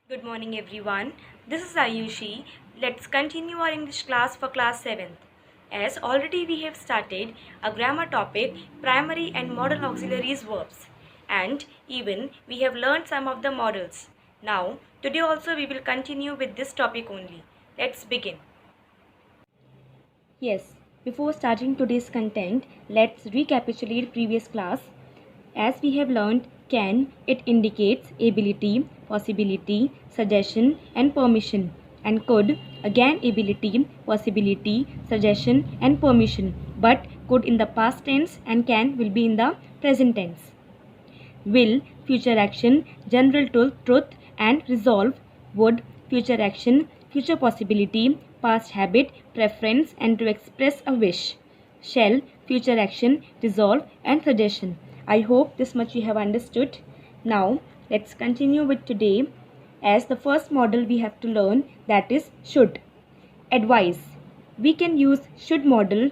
Good morning everyone. This is Ayushi. Let's continue our English class for class 7th. As already we have started a grammar topic, primary and modal auxiliaries verbs. And even we have learned some of the modals. Now, today also we will continue with this topic only. Let's begin. Yes, before starting today's content, let's recapitulate previous class. As we have learned, can, it indicates ability, possibility, suggestion and permission. And could, again ability, possibility, suggestion and permission. But could in the past tense and can will be in the present tense. Will, future action, general truth and resolve. Would, future action, future possibility, past habit, preference and to express a wish. Shall, future action, resolve and suggestion. I hope this much you have understood. Now let's continue with today. As the first model we have to learn, that is should. Advice. We can use should model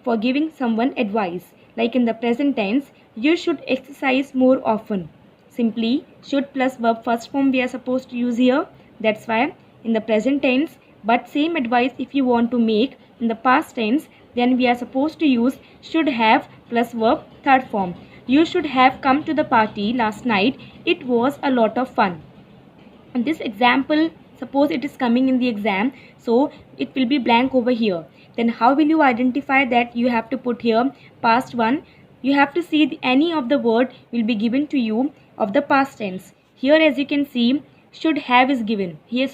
for giving someone advice. Like in the present tense, you should exercise more often. Simply should plus verb first form we are supposed to use here. That's why in the present tense, but same advice if you want to make in the past tense, then we are supposed to use should have plus verb third form. You should have come to the party last night. It was a lot of fun. And this example, suppose it is coming in the exam, so it will be blank over here. Then how will you identify that you have to put here past one? You have to see any of the word will be given to you of the past tense. Here as you can see, should have is given. Here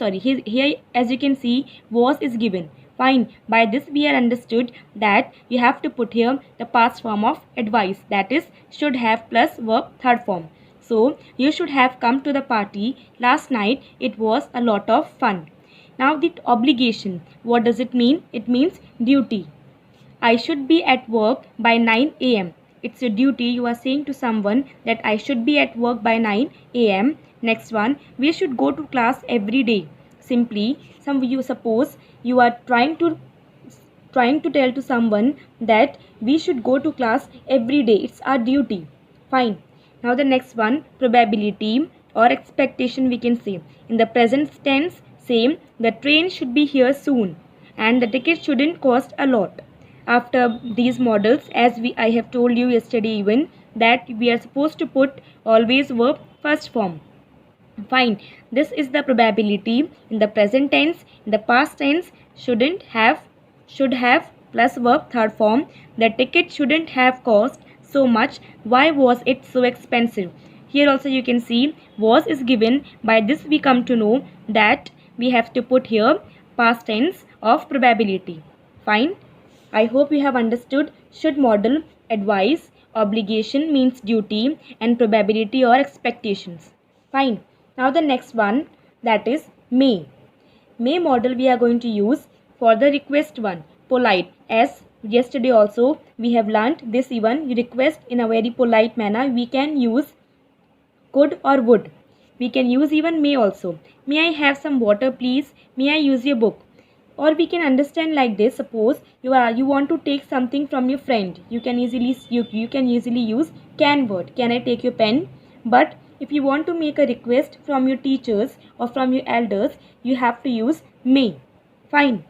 as you can see, was is given. Fine. By this we are understood that you have to put here the past form of advice, that is should have plus verb third form. So, you should have come to the party last night. It was a lot of fun. Now, the obligation. What does it mean? It means duty. I should be at work by 9 a.m. It's a duty. You are saying to someone that I should be at work by 9 a.m. Next one, we should go to class every day. Simply, you suppose you are trying to tell to someone that we should go to class every day. It's our duty. Fine. Now the next one, probability or expectation we can say. In the present tense, same, the train should be here soon and the ticket shouldn't cost a lot. After these models, as I have told you yesterday even, that we are supposed to put always verb first form. Fine. This is the probability in the present tense. In the past tense, should have plus verb third form. The ticket shouldn't have cost so much. Why was it so expensive? Here also you can see was is given. By this we come to know that we have to put here past tense of probability. Fine. I hope you have understood. Should model, advice, obligation means duty and probability or expectations. Fine. Now the next one, that is may. May model we are going to use for the request one, polite. As yesterday also we have learnt this even, you request in a very polite manner, we can use could or would. We can use even may also. May I have some water please? May I use your book? Or we can understand like this. Suppose you want to take something from your friend. You can easily use can word. Can I take your pen? But if you want to make a request from your teachers or from your elders, you have to use may. Fine.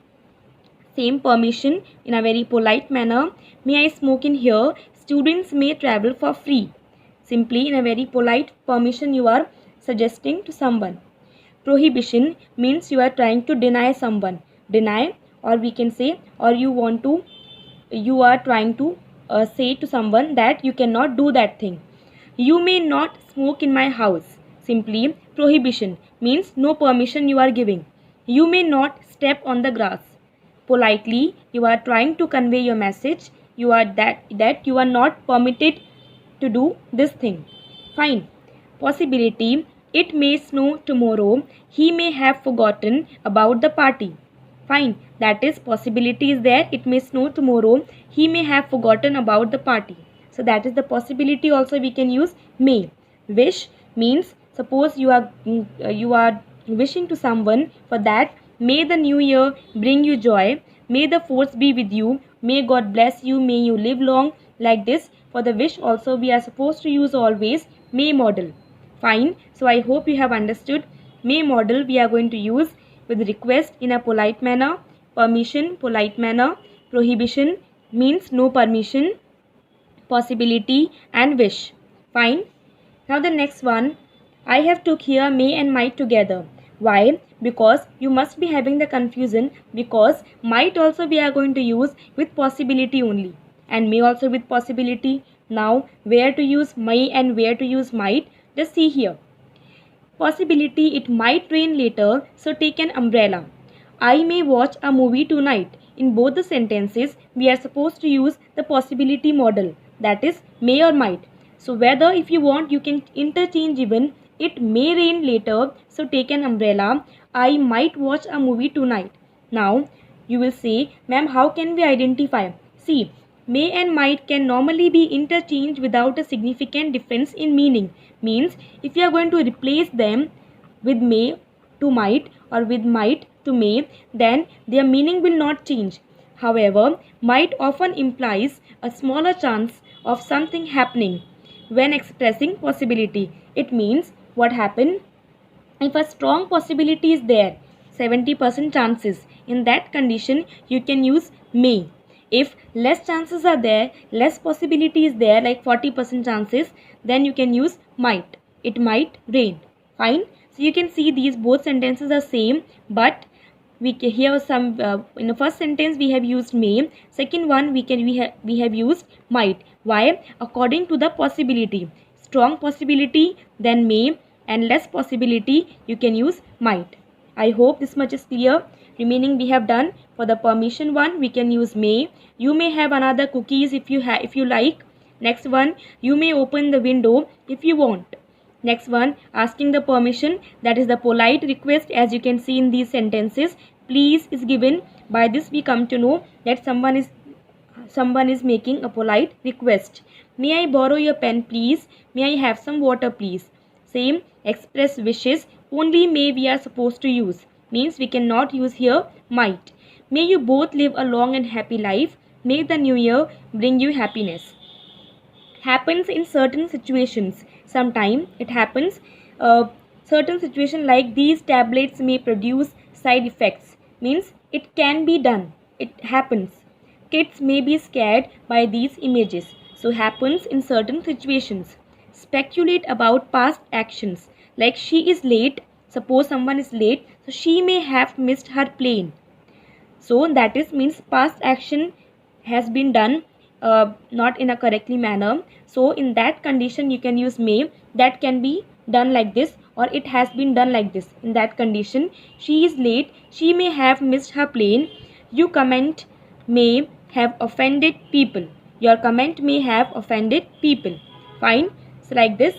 Same permission in a very polite manner. May I smoke in here? Students may travel for free. Simply in a very polite permission you are suggesting to someone. Prohibition means you are trying to deny someone. Deny, or we can say, or you are trying to say to someone that you cannot do that thing. You may not smoke in my house. Simply prohibition means no permission you are giving. You may not step on the grass. Politely you are trying to convey your message. You are that you are not permitted to do this thing. Fine. Possibility, it may snow tomorrow. He may have forgotten about the party. Fine. That is possibility is there. It may snow tomorrow. He may have forgotten about the party. So that is the possibility also we can use may. Wish means suppose you are wishing to someone for that. May the new year bring you joy. May the force be with you. May God bless you. May you live long. Like this. For the wish also we are supposed to use always may model. Fine. So I hope you have understood. May model we are going to use with request in a polite manner, permission polite manner, prohibition means no permission, possibility and wish. Fine. Now the next one, I have took here may and might together. Why? Because you must be having the confusion, because might also we are going to use with possibility only and may also with possibility. Now where to use may and where to use might, just see here. Possibility, it might rain later, so take an umbrella. I may watch a movie tonight. In both the sentences, we are supposed to use the possibility model, that is may or might. So whether if you want you can interchange even it may rain later, so take an umbrella. I might watch a movie tonight. Now you will say, ma'am, how can we identify? See, may and might can normally be interchanged without a significant difference in meaning. Means if you are going to replace them with may to might or with might to may, then their meaning will not change. However, might often implies a smaller chance of something happening when expressing possibility. It means what happened? If a strong possibility is there, 70% chances, in that condition you can use may. If less chances are there, less possibility is there, like 40% chances, then you can use might. It might rain. Fine. So you can see these both sentences are same, but we here some in the first sentence we have used may, second one we have used might. Why? According to the possibility. Strong possibility then may, and less possibility you can use might. I hope this much is clear. Remaining we have done. For the permission one we can use may. You may have another cookies if you like. Next one, you may open the window if you want. Next one, asking the permission, that is the polite request. As you can see in these sentences, please is given. By this we come to know that someone is making a polite request. May I borrow your pen please? May I have some water please? Same, express wishes, only may we are supposed to use. Means we cannot use here might. May you both live a long and happy life. May the new year bring you happiness. Happens in certain situations. Sometimes it happens certain situation like these tablets may produce side effects. Means it can be done. It happens. Kids may be scared by these images. So happens in certain situations. Speculate about past actions. Like she is late. Suppose someone is late. So she may have missed her plane. So that is means past action has been done not in a correctly manner. So in that condition you can use may. That can be done like this, or it has been done like this. In that condition, she is late, she may have missed her plane. You comment may have offended people. Your comment may have offended people. Fine. So like this.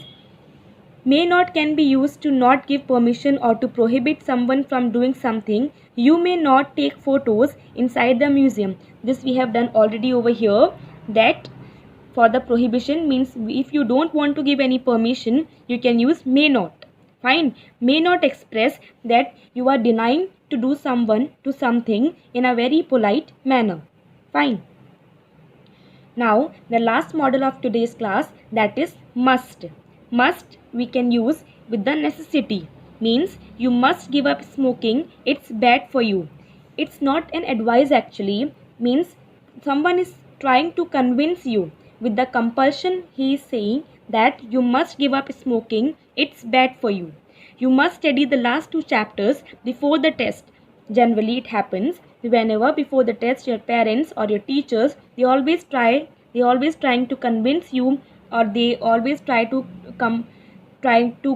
May not can be used to not give permission or to prohibit someone from doing something. You may not take photos inside the museum. This we have done already over here. That for the prohibition means if you don't want to give any permission, you can use may not. Fine. May not express that you are denying to do someone to something in a very polite manner. Fine. Now the last model of today's class, that is must. Must we can use with the necessity. Means you must give up smoking, it's bad for you. It's not an advice actually. Means someone is trying to convince you with the compulsion. He is saying that you must give up smoking, it's bad for you. You must study the last 2 chapters before the test. Generally it happens whenever before the test your parents or your teachers, they always trying to convince you, or they always try to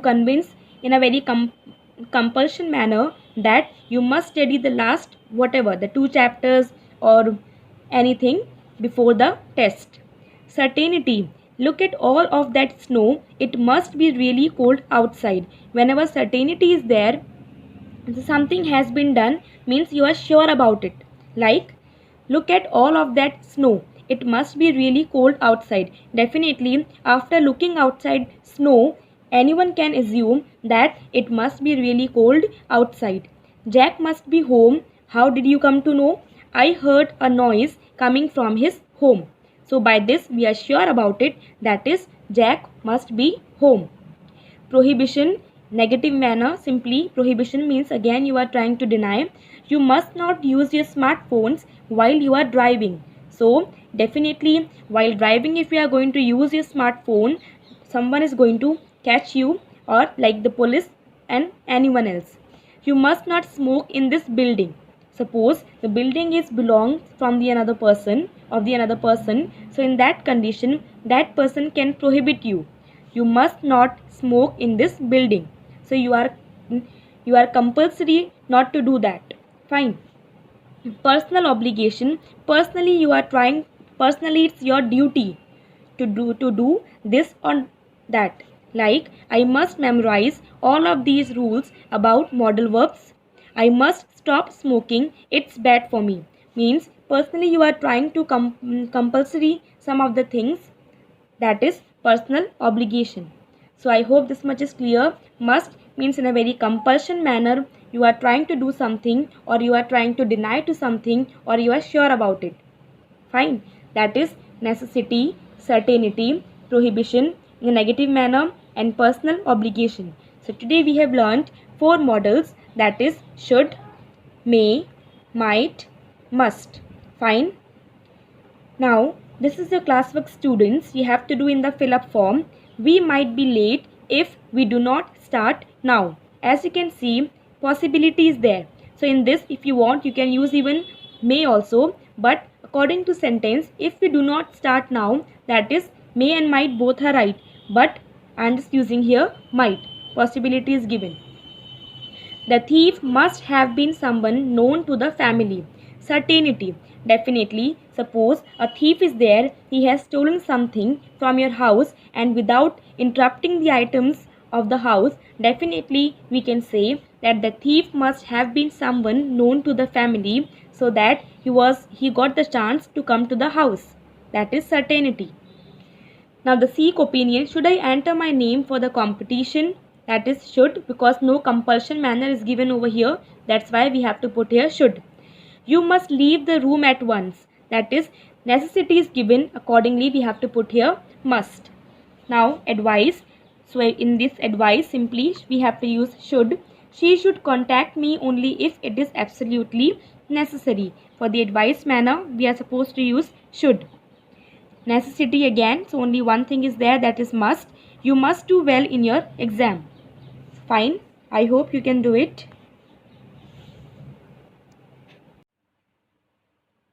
convince in a very compulsion manner that you must study the last whatever the 2 chapters or anything before the test. Certainty. Look at all of that snow. It must be really cold outside. Whenever certainty is there, something has been done, means you are sure about it. Like, look at all of that snow. It must be really cold outside. Definitely, after looking outside snow, anyone can assume that it must be really cold outside. Jack must be home. How did you come to know? I heard a noise coming from his home. So by this we are sure about it, that is Jack must be home. Prohibition. Negative manner, simply prohibition means again you are trying to deny. You must not use your smartphones while you are driving. So definitely while driving, if you are going to use your smartphone, someone is going to catch you, or like the police and anyone else. You must not smoke in this building. Suppose the building is belongs from the another person of the another person. So in that condition, that person can prohibit you. You must not smoke in this building. So you are compulsory not to do that. Fine. Personal obligation. Personally it's your duty to do this or that. Like, I must memorize all of these rules about modal verbs. I must stop smoking, it's bad for me. Means personally you are trying to compulsory some of the things, that is personal obligation. So I hope this much is clear. Must means in a very compulsion manner, you are trying to do something, or you are trying to deny to something, or you are sure about it. Fine. That is necessity, certainty, prohibition in a negative manner, and personal obligation. So today we have learned 4 models, that is should, may, might, must. Fine. Now, this is your classwork, students. You have to do in the fill up form. We might be late if we do not start now. As you can see, possibility is there. So in this, if you want, you can use even may also. But according to sentence, if we do not start now, that is may and might both are right. But I am just using here might. Possibility is given. The thief must have been someone known to the family. Certainty. Definitely. Suppose a thief is there, he has stolen something from your house, and without interrupting the items of the house, definitely we can say that the thief must have been someone known to the family, so that he got the chance to come to the house. That is certainty. Now the Sikh opinion, should I enter my name for the competition? That is should, because no compulsion manner is given over here. That's why we have to put here should. You must leave the room at once. That is necessity is given. Accordingly we have to put here must. Now advice. So in this advice, simply we have to use should. She should contact me only if it is absolutely necessary. For the advice manner, we are supposed to use should. Necessity again, so only one thing is there, that is must. You must do well in your exam. Fine. I hope you can do it.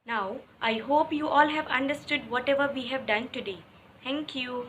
Now, I hope you all have understood whatever we have done today. Thank you.